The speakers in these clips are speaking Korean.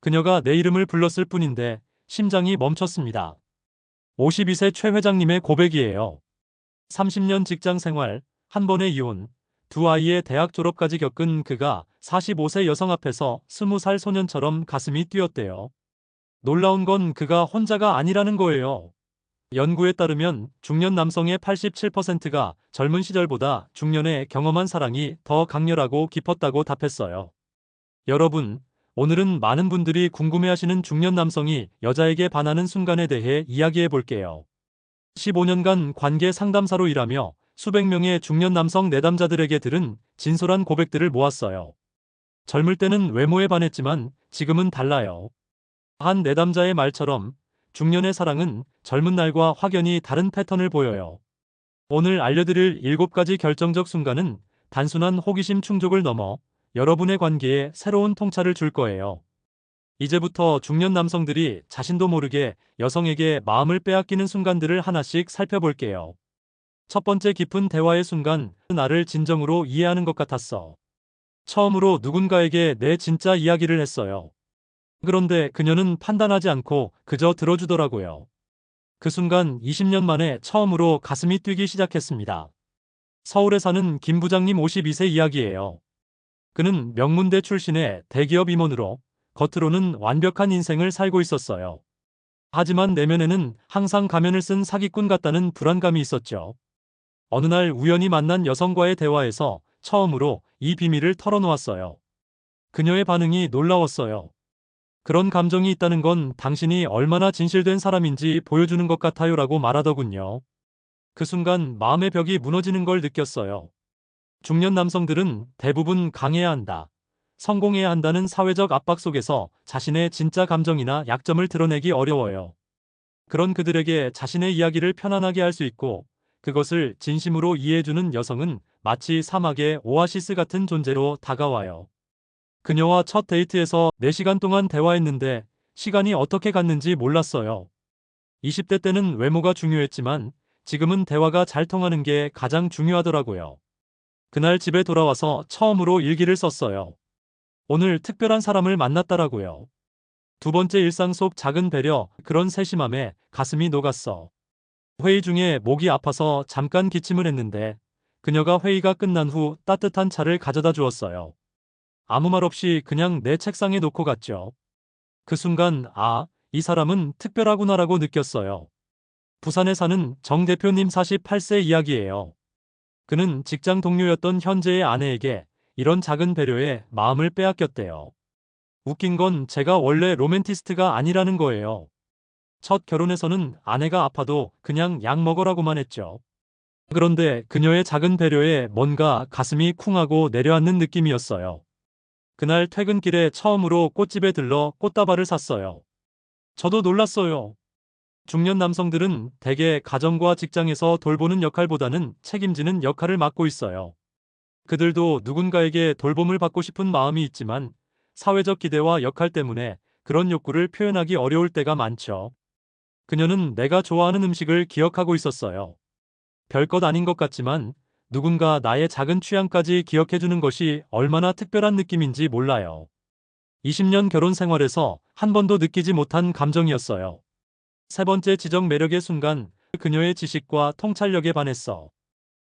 그녀가 내 이름을 불렀을 뿐인데 심장이 멈췄습니다. 52세 최 회장님의 고백이에요. 30년 직장 생활, 한 번의 이혼, 두 아이의 대학 졸업까지 겪은 그가 45세 여성 앞에서 20살 소년처럼 가슴이 뛰었대요. 놀라운 건 그가 혼자가 아니라는 거예요. 연구에 따르면 중년 남성의 87%가 젊은 시절보다 중년에 경험한 사랑이 더 강렬하고 깊었다고 답했어요. 여러분, 오늘은 많은 분들이 궁금해하시는 중년 남성이 여자에게 반하는 순간에 대해 이야기해 볼게요. 15년간 관계 상담사로 일하며 수백 명의 중년 남성 내담자들에게 들은 진솔한 고백들을 모았어요. 젊을 때는 외모에 반했지만 지금은 달라요. 한 내담자의 말처럼 중년의 사랑은 젊은 날과 확연히 다른 패턴을 보여요. 오늘 알려드릴 7가지 결정적 순간은 단순한 호기심 충족을 넘어 여러분의 관계에 새로운 통찰을 줄 거예요. 이제부터 중년 남성들이 자신도 모르게 여성에게 마음을 빼앗기는 순간들을 하나씩 살펴볼게요. 첫 번째, 깊은 대화의 순간, 나를 진정으로 이해하는 것 같았어. 처음으로 누군가에게 내 진짜 이야기를 했어요. 그런데 그녀는 판단하지 않고 그저 들어주더라고요. 그 순간 20년 만에 처음으로 가슴이 뛰기 시작했습니다. 서울에 사는 김 부장님 52세 이야기예요. 그는 명문대 출신의 대기업 임원으로 겉으로는 완벽한 인생을 살고 있었어요. 하지만 내면에는 항상 가면을 쓴 사기꾼 같다는 불안감이 있었죠. 어느 날 우연히 만난 여성과의 대화에서 처음으로 이 비밀을 털어놓았어요. 그녀의 반응이 놀라웠어요. 그런 감정이 있다는 건 당신이 얼마나 진실된 사람인지 보여주는 것 같아요라고 말하더군요. 그 순간 마음의 벽이 무너지는 걸 느꼈어요. 중년 남성들은 대부분 강해야 한다, 성공해야 한다는 사회적 압박 속에서 자신의 진짜 감정이나 약점을 드러내기 어려워요. 그런 그들에게 자신의 이야기를 편안하게 할 수 있고 그것을 진심으로 이해해주는 여성은 마치 사막의 오아시스 같은 존재로 다가와요. 그녀와 첫 데이트에서 4시간 동안 대화했는데 시간이 어떻게 갔는지 몰랐어요. 20대 때는 외모가 중요했지만 지금은 대화가 잘 통하는 게 가장 중요하더라고요. 그날 집에 돌아와서 처음으로 일기를 썼어요. 오늘 특별한 사람을 만났다라고요. 두 번째, 일상 속 작은 배려, 그런 세심함에 가슴이 녹았어. 회의 중에 목이 아파서 잠깐 기침을 했는데 그녀가 회의가 끝난 후 따뜻한 차를 가져다 주었어요. 아무 말 없이 그냥 내 책상에 놓고 갔죠. 그 순간, 아, 이 사람은 특별하구나라고 느꼈어요. 부산에 사는 정 대표님 48세 이야기예요. 그는 직장 동료였던 현재의 아내에게 이런 작은 배려에 마음을 빼앗겼대요. 웃긴 건 제가 원래 로맨티스트가 아니라는 거예요. 첫 결혼에서는 아내가 아파도 그냥 약 먹으라고만 했죠. 그런데 그녀의 작은 배려에 뭔가 가슴이 쿵하고 내려앉는 느낌이었어요. 그날 퇴근길에 처음으로 꽃집에 들러 꽃다발을 샀어요. 저도 놀랐어요. 중년 남성들은 대개 가정과 직장에서 돌보는 역할보다는 책임지는 역할을 맡고 있어요. 그들도 누군가에게 돌봄을 받고 싶은 마음이 있지만 사회적 기대와 역할 때문에 그런 욕구를 표현하기 어려울 때가 많죠. 그녀는 내가 좋아하는 음식을 기억하고 있었어요. 별것 아닌 것 같지만 누군가 나의 작은 취향까지 기억해주는 것이 얼마나 특별한 느낌인지 몰라요. 20년 결혼 생활에서 한 번도 느끼지 못한 감정이었어요. 세 번째, 지적 매력의 순간, 그녀의 지식과 통찰력에 반했어.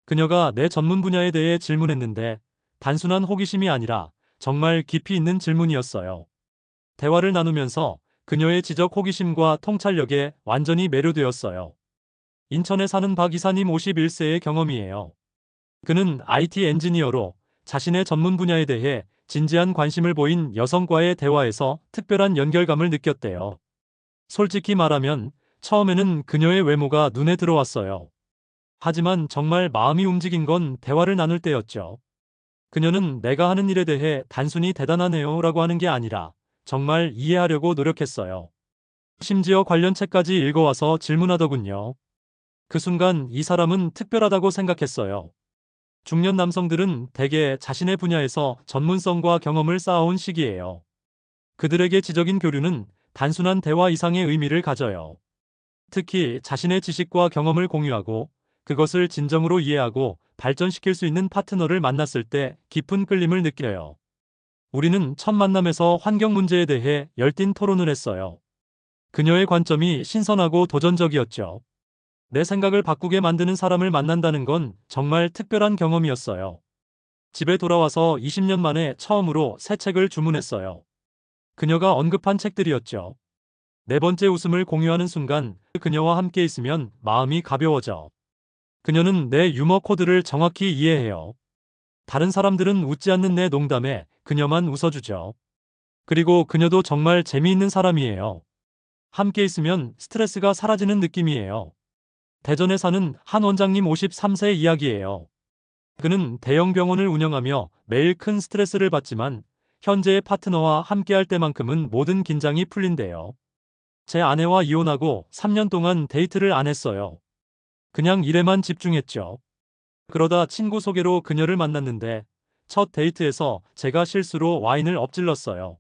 그녀가 내 전문 분야에 대해 질문했는데 단순한 호기심이 아니라 정말 깊이 있는 질문이었어요. 대화를 나누면서 그녀의 지적 호기심과 통찰력에 완전히 매료되었어요. 인천에 사는 박 이사님 51세의 경험이에요. 그는 IT 엔지니어로 자신의 전문 분야에 대해 진지한 관심을 보인 여성과의 대화에서 특별한 연결감을 느꼈대요. 솔직히 말하면 처음에는 그녀의 외모가 눈에 들어왔어요. 하지만 정말 마음이 움직인 건 대화를 나눌 때였죠. 그녀는 내가 하는 일에 대해 단순히 대단하네요 라고 하는 게 아니라 정말 이해하려고 노력했어요. 심지어 관련 책까지 읽어와서 질문하더군요. 그 순간 이 사람은 특별하다고 생각했어요. 중년 남성들은 대개 자신의 분야에서 전문성과 경험을 쌓아온 시기예요. 그들에게 지적인 교류는 단순한 대화 이상의 의미를 가져요. 특히 자신의 지식과 경험을 공유하고 그것을 진정으로 이해하고 발전시킬 수 있는 파트너를 만났을 때 깊은 끌림을 느껴요. 우리는 첫 만남에서 환경 문제에 대해 열띤 토론을 했어요. 그녀의 관점이 신선하고 도전적이었죠. 내 생각을 바꾸게 만드는 사람을 만난다는 건 정말 특별한 경험이었어요. 집에 돌아와서 20년 만에 처음으로 새 책을 주문했어요. 그녀가 언급한 책들이었죠. 네 번째 웃음을 공유하는 순간 그녀와 함께 있으면 마음이 가벼워져. 그녀는 내 유머 코드를 정확히 이해해요. 다른 사람들은 웃지 않는 내 농담에 그녀만 웃어주죠. 그리고 그녀도 정말 재미있는 사람이에요. 함께 있으면 스트레스가 사라지는 느낌이에요. 대전에 사는 한 원장님 53세 이야기예요. 그는 대형 병원을 운영하며 매일 큰 스트레스를 받지만 현재의 파트너와 함께할 때만큼은 모든 긴장이 풀린대요. 제 아내와 이혼하고 3년 동안 데이트를 안 했어요. 그냥 일에만 집중했죠. 그러다 친구 소개로 그녀를 만났는데 첫 데이트에서 제가 실수로 와인을 엎질렀어요.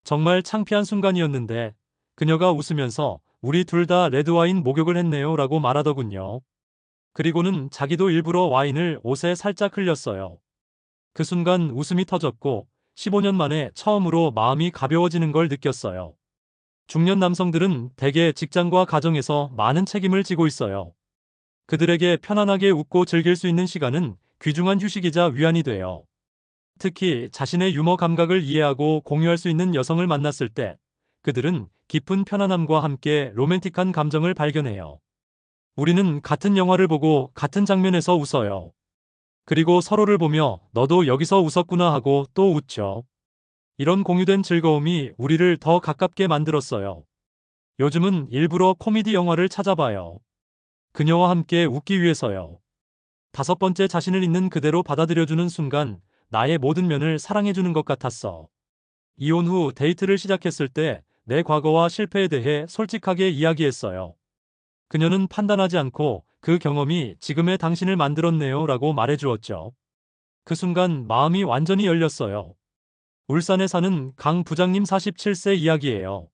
정말 창피한 순간이었는데 그녀가 웃으면서 우리 둘 다 레드와인 목욕을 했네요 라고 말하더군요. 그리고는 자기도 일부러 와인을 옷에 살짝 흘렸어요. 그 순간 웃음이 터졌고 15년 만에 처음으로 마음이 가벼워지는 걸 느꼈어요. 중년 남성들은 대개 직장과 가정에서 많은 책임을 지고 있어요. 그들에게 편안하게 웃고 즐길 수 있는 시간은 귀중한 휴식이자 위안이 돼요. 특히 자신의 유머 감각을 이해하고 공유할 수 있는 여성을 만났을 때 그들은 깊은 편안함과 함께 로맨틱한 감정을 발견해요. 우리는 같은 영화를 보고 같은 장면에서 웃어요. 그리고 서로를 보며 너도 여기서 웃었구나 하고 또 웃죠. 이런 공유된 즐거움이 우리를 더 가깝게 만들었어요. 요즘은 일부러 코미디 영화를 찾아봐요. 그녀와 함께 웃기 위해서요. 다섯 번째 자신을 있는 그대로 받아들여주는 순간 나의 모든 면을 사랑해주는 것 같았어. 이혼 후 데이트를 시작했을 때 내 과거와 실패에 대해 솔직하게 이야기했어요. 그녀는 판단하지 않고 그 경험이 지금의 당신을 만들었네요 라고 말해주었죠. 그 순간 마음이 완전히 열렸어요. 울산에 사는 강 부장님 47세 이야기예요.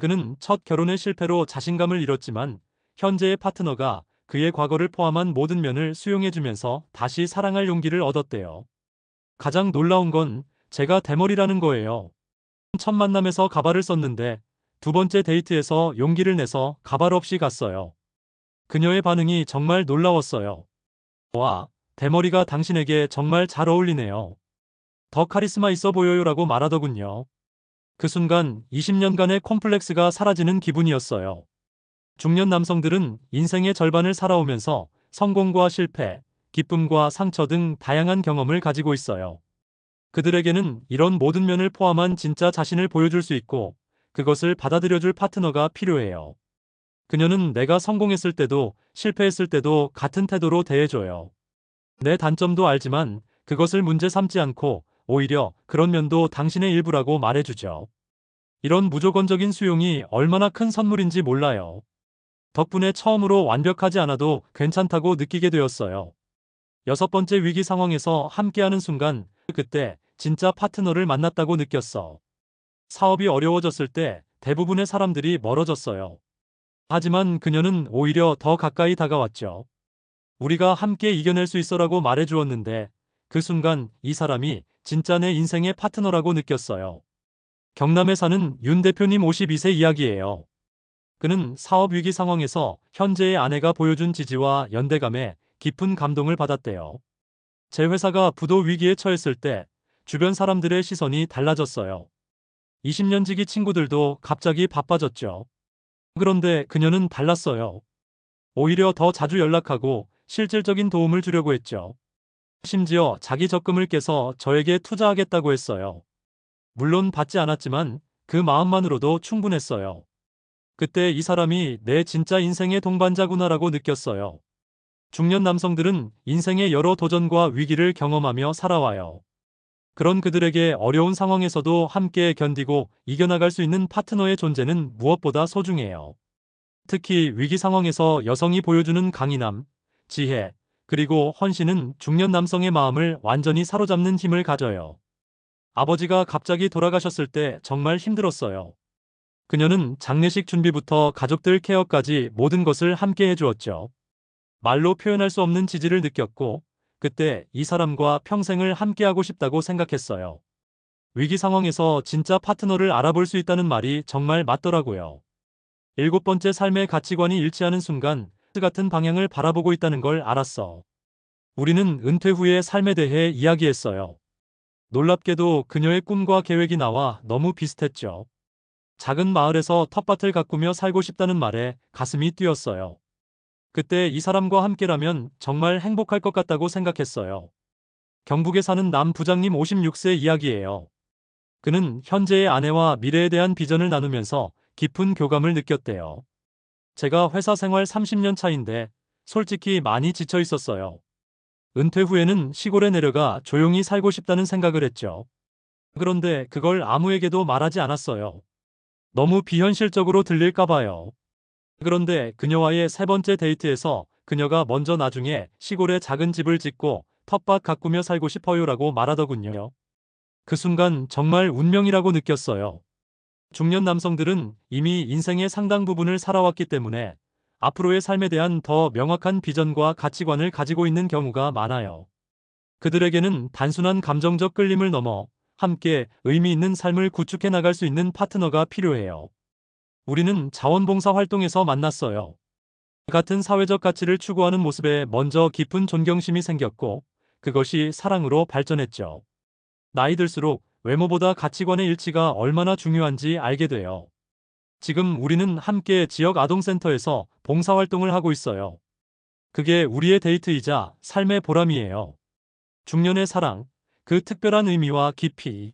그는 첫 결혼의 실패로 자신감을 잃었지만 현재의 파트너가 그의 과거를 포함한 모든 면을 수용해주면서 다시 사랑할 용기를 얻었대요. 가장 놀라운 건 제가 대머리라는 거예요. 첫 만남에서 가발을 썼는데 두 번째 데이트에서 용기를 내서 가발 없이 갔어요. 그녀의 반응이 정말 놀라웠어요. 와, 대머리가 당신에게 정말 잘 어울리네요. 더 카리스마 있어 보여요라고 말하더군요. 그 순간 20년간의 콤플렉스가 사라지는 기분이었어요. 중년 남성들은 인생의 절반을 살아오면서 성공과 실패, 기쁨과 상처 등 다양한 경험을 가지고 있어요. 그들에게는 이런 모든 면을 포함한 진짜 자신을 보여줄 수 있고 그것을 받아들여줄 파트너가 필요해요. 그녀는 내가 성공했을 때도 실패했을 때도 같은 태도로 대해줘요. 내 단점도 알지만 그것을 문제 삼지 않고 오히려 그런 면도 당신의 일부라고 말해주죠. 이런 무조건적인 수용이 얼마나 큰 선물인지 몰라요. 덕분에 처음으로 완벽하지 않아도 괜찮다고 느끼게 되었어요. 여섯 번째 위기 상황에서 함께하는 순간 그때 진짜 파트너를 만났다고 느꼈어. 사업이 어려워졌을 때 대부분의 사람들이 멀어졌어요. 하지만 그녀는 오히려 더 가까이 다가왔죠. 우리가 함께 이겨낼 수 있어라고 말해주었는데 그 순간 이 사람이 진짜 내 인생의 파트너라고 느꼈어요. 경남에 사는 윤 대표님 52세 이야기예요. 그는 사업 위기 상황에서 현재의 아내가 보여준 지지와 연대감에 깊은 감동을 받았대요. 제 회사가 부도 위기에 처했을 때 주변 사람들의 시선이 달라졌어요. 20년 지기 친구들도 갑자기 바빠졌죠. 그런데 그녀는 달랐어요. 오히려 더 자주 연락하고 실질적인 도움을 주려고 했죠. 심지어 자기 적금을 깨서 저에게 투자하겠다고 했어요. 물론 받지 않았지만 그 마음만으로도 충분했어요. 그때 이 사람이 내 진짜 인생의 동반자구나라고 느꼈어요. 중년 남성들은 인생의 여러 도전과 위기를 경험하며 살아와요. 그런 그들에게 어려운 상황에서도 함께 견디고 이겨나갈 수 있는 파트너의 존재는 무엇보다 소중해요. 특히 위기 상황에서 여성이 보여주는 강인함, 지혜, 그리고 헌신은 중년 남성의 마음을 완전히 사로잡는 힘을 가져요. 아버지가 갑자기 돌아가셨을 때 정말 힘들었어요. 그녀는 장례식 준비부터 가족들 케어까지 모든 것을 함께 해주었죠. 말로 표현할 수 없는 지지를 느꼈고, 그때 이 사람과 평생을 함께하고 싶다고 생각했어요. 위기 상황에서 진짜 파트너를 알아볼 수 있다는 말이 정말 맞더라고요. 일곱 번째, 삶의 가치관이 일치하는 순간 같은 방향을 바라보고 있다는 걸 알았어. 우리는 은퇴 후의 삶에 대해 이야기했어요. 놀랍게도 그녀의 꿈과 계획이 나와 너무 비슷했죠. 작은 마을에서 텃밭을 가꾸며 살고 싶다는 말에 가슴이 뛰었어요. 그때 이 사람과 함께라면 정말 행복할 것 같다고 생각했어요. 경북에 사는 남 부장님 56세 이야기예요. 그는 현재의 아내와 미래에 대한 비전을 나누면서 깊은 교감을 느꼈대요. 제가 회사 생활 30년 차인데 솔직히 많이 지쳐 있었어요. 은퇴 후에는 시골에 내려가 조용히 살고 싶다는 생각을 했죠. 그런데 그걸 아무에게도 말하지 않았어요. 너무 비현실적으로 들릴까 봐요. 그런데 그녀와의 세 번째 데이트에서 그녀가 먼저 나중에 시골에 작은 집을 짓고 텃밭 가꾸며 살고 싶어요라고 말하더군요. 그 순간 정말 운명이라고 느꼈어요. 중년 남성들은 이미 인생의 상당 부분을 살아왔기 때문에 앞으로의 삶에 대한 더 명확한 비전과 가치관을 가지고 있는 경우가 많아요. 그들에게는 단순한 감정적 끌림을 넘어 함께 의미 있는 삶을 구축해 나갈 수 있는 파트너가 필요해요. 우리는 자원봉사 활동에서 만났어요. 같은 사회적 가치를 추구하는 모습에 먼저 깊은 존경심이 생겼고 그것이 사랑으로 발전했죠. 나이 들수록 외모보다 가치관의 일치가 얼마나 중요한지 알게 돼요. 지금 우리는 함께 지역 아동센터에서 봉사활동을 하고 있어요. 그게 우리의 데이트이자 삶의 보람이에요. 중년의 사랑, 그 특별한 의미와 깊이.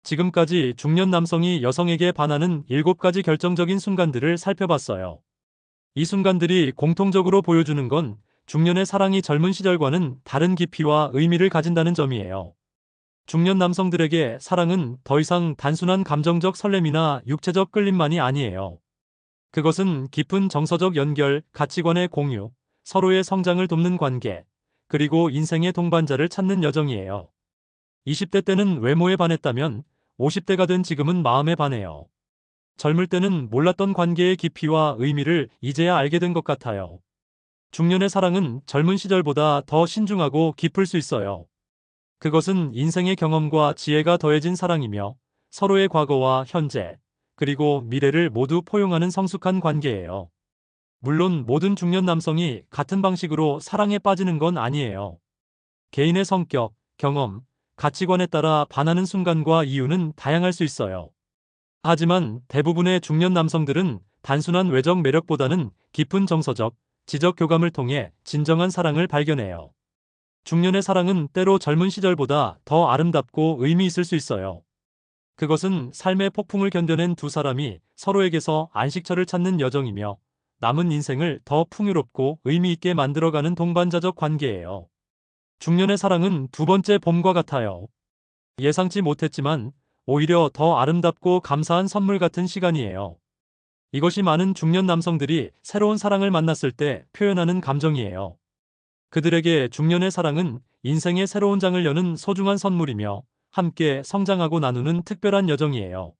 지금까지 중년 남성이 여성에게 반하는 7가지 결정적인 순간들을 살펴봤어요. 이 순간들이 공통적으로 보여주는 건 중년의 사랑이 젊은 시절과는 다른 깊이와 의미를 가진다는 점이에요. 중년 남성들에게 사랑은 더 이상 단순한 감정적 설렘이나 육체적 끌림만이 아니에요. 그것은 깊은 정서적 연결, 가치관의 공유, 서로의 성장을 돕는 관계, 그리고 인생의 동반자를 찾는 여정이에요. 20대 때는 외모에 반했다면 50대가 된 지금은 마음에 반해요. 젊을 때는 몰랐던 관계의 깊이와 의미를 이제야 알게 된 것 같아요. 중년의 사랑은 젊은 시절보다 더 신중하고 깊을 수 있어요. 그것은 인생의 경험과 지혜가 더해진 사랑이며 서로의 과거와 현재, 그리고 미래를 모두 포용하는 성숙한 관계예요. 물론 모든 중년 남성이 같은 방식으로 사랑에 빠지는 건 아니에요. 개인의 성격, 경험, 가치관에 따라 반하는 순간과 이유는 다양할 수 있어요. 하지만 대부분의 중년 남성들은 단순한 외적 매력보다는 깊은 정서적, 지적 교감을 통해 진정한 사랑을 발견해요. 중년의 사랑은 때로 젊은 시절보다 더 아름답고 의미 있을 수 있어요. 그것은 삶의 폭풍을 견뎌낸 두 사람이 서로에게서 안식처를 찾는 여정이며 남은 인생을 더 풍요롭고 의미 있게 만들어가는 동반자적 관계예요. 중년의 사랑은 두 번째 봄과 같아요. 예상치 못했지만 오히려 더 아름답고 감사한 선물 같은 시간이에요. 이것이 많은 중년 남성들이 새로운 사랑을 만났을 때 표현하는 감정이에요. 그들에게 중년의 사랑은 인생의 새로운 장을 여는 소중한 선물이며 함께 성장하고 나누는 특별한 여정이에요.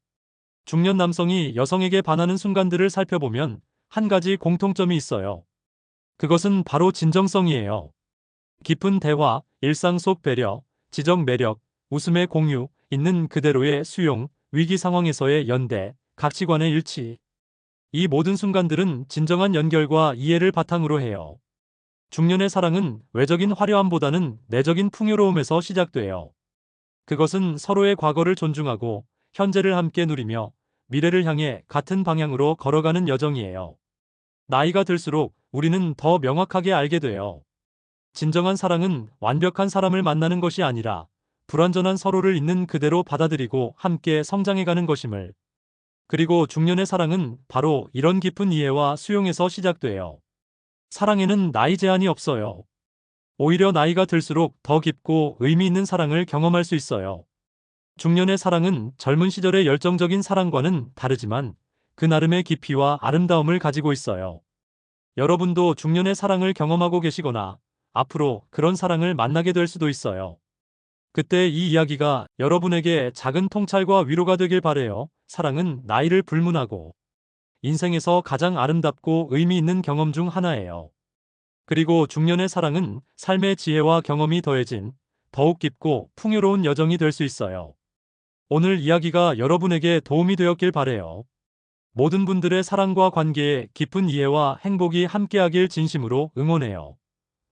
중년 남성이 여성에게 반하는 순간들을 살펴보면 한 가지 공통점이 있어요. 그것은 바로 진정성이에요. 깊은 대화, 일상 속 배려, 지적 매력, 웃음의 공유, 있는 그대로의 수용, 위기 상황에서의 연대, 가치관의 일치. 이 모든 순간들은 진정한 연결과 이해를 바탕으로 해요. 중년의 사랑은 외적인 화려함보다는 내적인 풍요로움에서 시작돼요. 그것은 서로의 과거를 존중하고 현재를 함께 누리며 미래를 향해 같은 방향으로 걸어가는 여정이에요. 나이가 들수록 우리는 더 명확하게 알게 돼요. 진정한 사랑은 완벽한 사람을 만나는 것이 아니라 불완전한 서로를 있는 그대로 받아들이고 함께 성장해가는 것임을. 그리고 중년의 사랑은 바로 이런 깊은 이해와 수용에서 시작돼요. 사랑에는 나이 제한이 없어요. 오히려 나이가 들수록 더 깊고 의미 있는 사랑을 경험할 수 있어요. 중년의 사랑은 젊은 시절의 열정적인 사랑과는 다르지만 그 나름의 깊이와 아름다움을 가지고 있어요. 여러분도 중년의 사랑을 경험하고 계시거나 앞으로 그런 사랑을 만나게 될 수도 있어요. 그때 이 이야기가 여러분에게 작은 통찰과 위로가 되길 바래요. 사랑은 나이를 불문하고 인생에서 가장 아름답고 의미 있는 경험 중 하나예요. 그리고 중년의 사랑은 삶의 지혜와 경험이 더해진 더욱 깊고 풍요로운 여정이 될 수 있어요. 오늘 이야기가 여러분에게 도움이 되었길 바래요. 모든 분들의 사랑과 관계에 깊은 이해와 행복이 함께하길 진심으로 응원해요.